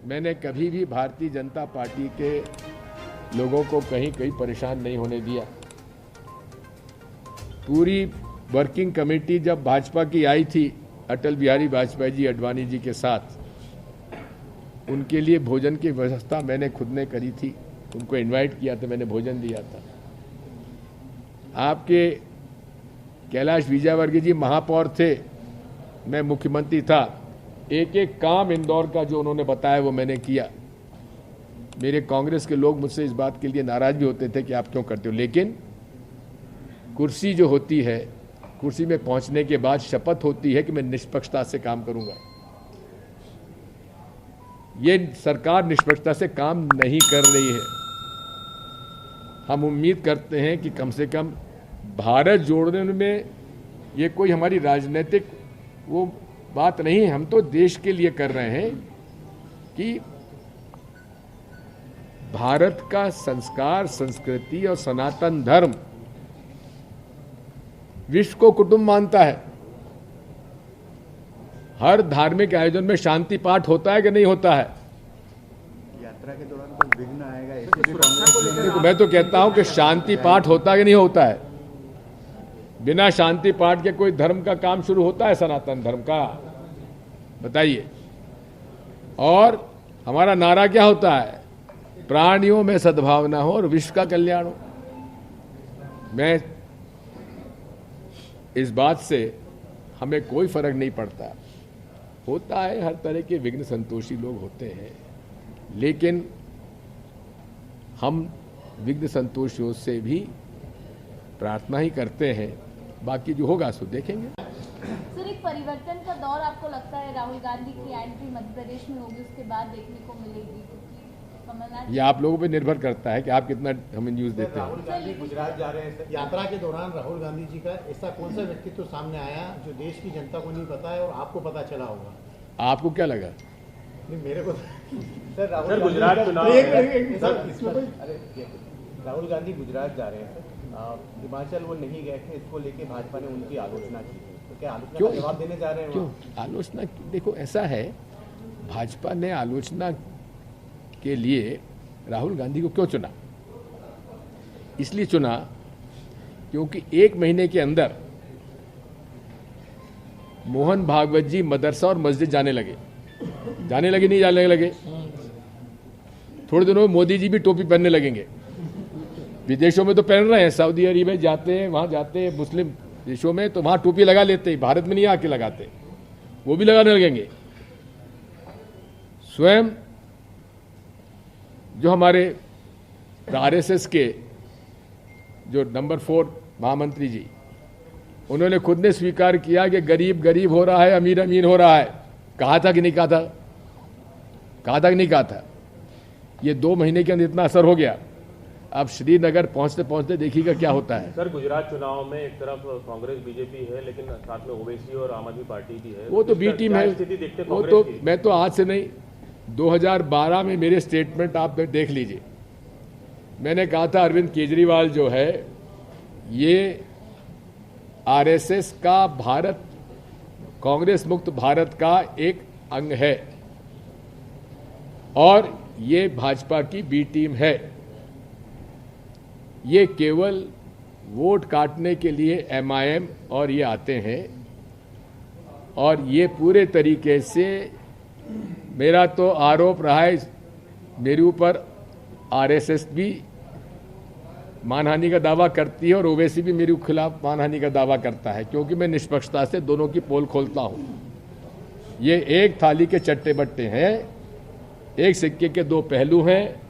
मैंने कभी भी भारतीय जनता पार्टी के लोगों को कहीं परेशान नहीं होने दिया। पूरी वर्किंग कमेटी जब भाजपा की आई थी अटल बिहारी वाजपेयी जी अडवाणी जी के साथ, उनके लिए भोजन की व्यवस्था मैंने खुद ने करी थी। उनको इनवाइट किया था, मैंने भोजन दिया था। आपके कैलाश विजयवर्गीय जी महापौर थे, मैं मुख्यमंत्री था। एक एक काम इंदौर का जो उन्होंने बताया वो मैंने किया। मेरे कांग्रेस के लोग मुझसे इस बात के लिए नाराज भी होते थे कि आप क्यों करते हो, लेकिन कुर्सी जो होती है, कुर्सी में पहुंचने के बाद शपथ होती है कि मैं निष्पक्षता से काम करूंगा। ये सरकार निष्पक्षता से काम नहीं कर रही है। हम उम्मीद करते हैं कि कम से कम भारत जोड़ने में ये कोई हमारी राजनीतिक वो बात नहीं है। हम तो देश के लिए कर रहे हैं कि भारत का संस्कार, संस्कृति और सनातन धर्म विश्व को कुटुंब मानता है। हर धार्मिक आयोजन में शांति पाठ होता है कि नहीं होता है? यात्रा के दौरान कोई विघ्न आएगा ऐसे भी कांग्रेस मैं तो कहता हूं कि शांति पाठ होता है कि नहीं होता है? बिना शांति पाठ के कोई धर्म का काम शुरू होता है? सनातन धर्म का बताइए। और हमारा नारा क्या होता है? प्राणियों में सद्भावना हो और विश्व का कल्याण हो। मैं इस बात से हमें कोई फर्क नहीं पड़ता। होता है, हर तरह के विघ्न संतोषी लोग होते हैं, लेकिन हम विघ्न संतोषियों से भी प्रार्थना ही करते हैं। बाकी जो होगा सो देखेंगे। सर, एक परिवर्तन का दौर आपको लगता है राहुल गांधी की एंट्री मध्य प्रदेश में होगी, उसके बाद देखने को मिलेगी? ये आप लोगों पे निर्भर करता है कि आप कितना हमें न्यूज देते हैं। राहुल गांधी गुजरात जा रहे हैं। यात्रा के दौरान राहुल गांधी जी का ऐसा कौन सा व्यक्तित्व सामने आया जो देश की जनता को नहीं पता है और आपको पता चला होगा? आपको क्या लगा? नहीं, मेरे को सर राहुल गुजरात चुनाव राहुल गांधी गुजरात जा रहे हैं। हिमाचल वो नहीं गए थे, इसको लेके भाजपा ने उनकी आलोचना की। तो क्या आलोचना का जवाब देने जा रहे हैं? क्यों आलोचना? देखो, ऐसा है, भाजपा ने आलोचना के लिए राहुल गांधी को क्यों चुना? इसलिए चुना क्योंकि एक महीने के अंदर मोहन भागवत जी मदरसा और मस्जिद जाने लगे नहीं जाने लगे? थोड़े दिनों में मोदी जी भी टोपी पहनने लगेंगे। विदेशों में तो पहन रहे हैं, सऊदी अरब जाते हैं, वहां जाते हैं मुस्लिम देशों में तो वहां टोपी लगा लेते हैं, भारत में नहीं आके लगाते, वो भी लगाने लगेंगे। स्वयं जो हमारे आरएसएस के जो नंबर 4 महामंत्री जी, उन्होंने खुद ने स्वीकार किया कि गरीब गरीब हो रहा है, अमीर अमीर हो रहा है। कहा था कि नहीं कहा था? कहा था कि नहीं कहा था? ये 2 महीने के अंदर इतना असर हो गया। अब श्रीनगर पहुंचते पहुंचते देखिएगा क्या होता है। सर, गुजरात चुनाव में एक तरफ कांग्रेस बीजेपी है, लेकिन साथ में ओवैसी और आम आदमी पार्टी भी है। वो तो बी टीम है, वो तो मैं तो आज से नहीं, 2012 में मेरे स्टेटमेंट आप देख लीजिए। मैंने कहा था अरविंद केजरीवाल जो है ये आरएसएस का भारत, कांग्रेस मुक्त भारत का एक अंग है और ये भाजपा की बी टीम है। ये केवल वोट काटने के लिए एमआईएम और ये आते हैं और ये पूरे तरीके से, मेरा तो आरोप रहा है मेरे ऊपर, आरएसएस भी मानहानि का दावा करती है और ओवैसी भी मेरे खिलाफ मानहानि का दावा करता है, क्योंकि मैं निष्पक्षता से दोनों की पोल खोलता हूं। ये एक थाली के चट्टे बट्टे हैं, एक सिक्के के 2 पहलू हैं।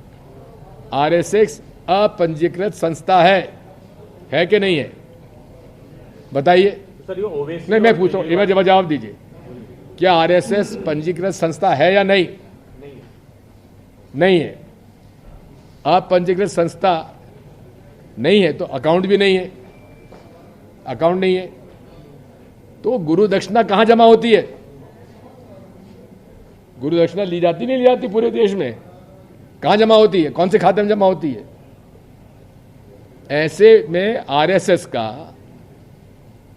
आरएसएस अपंजीकृत संस्था है कि नहीं है? बताइए। सर, ये ओवैसी नहीं, मैं पूछ रहा हूं, जवाब दीजिए। क्या आरएसएस पंजीकृत संस्था है या नहीं? नहीं है। अपंजीकृत संस्था नहीं है तो अकाउंट भी नहीं है। अकाउंट नहीं है तो गुरु दक्षिणा कहां जमा होती है? गुरु दक्षिणा ली जाती नहीं ली जाती पूरे देश में? कहां जमा होती है? कौन से खाते में जमा होती है? ऐसे में आरएसएस का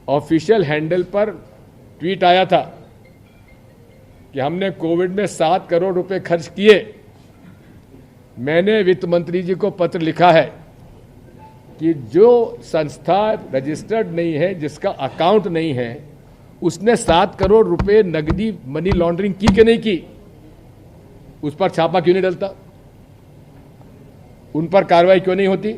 ऑफिशियल हैंडल पर ट्वीट आया था कि हमने कोविड में 7 करोड़ रुपए खर्च किए। मैंने वित्त मंत्री जी को पत्र लिखा है कि जो संस्था रजिस्टर्ड नहीं है, जिसका अकाउंट नहीं है, उसने 7 करोड़ रुपए नकदी मनी लॉन्ड्रिंग की कि नहीं की, उस पर छापा क्यों नहीं डलता, उन पर कार्रवाई क्यों नहीं होती।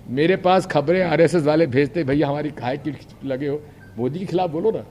मेरे पास खबरें आरएसएस वाले भेजते, भैया हमारी काय की लगे हो, मोदी के खिलाफ बोलो ना।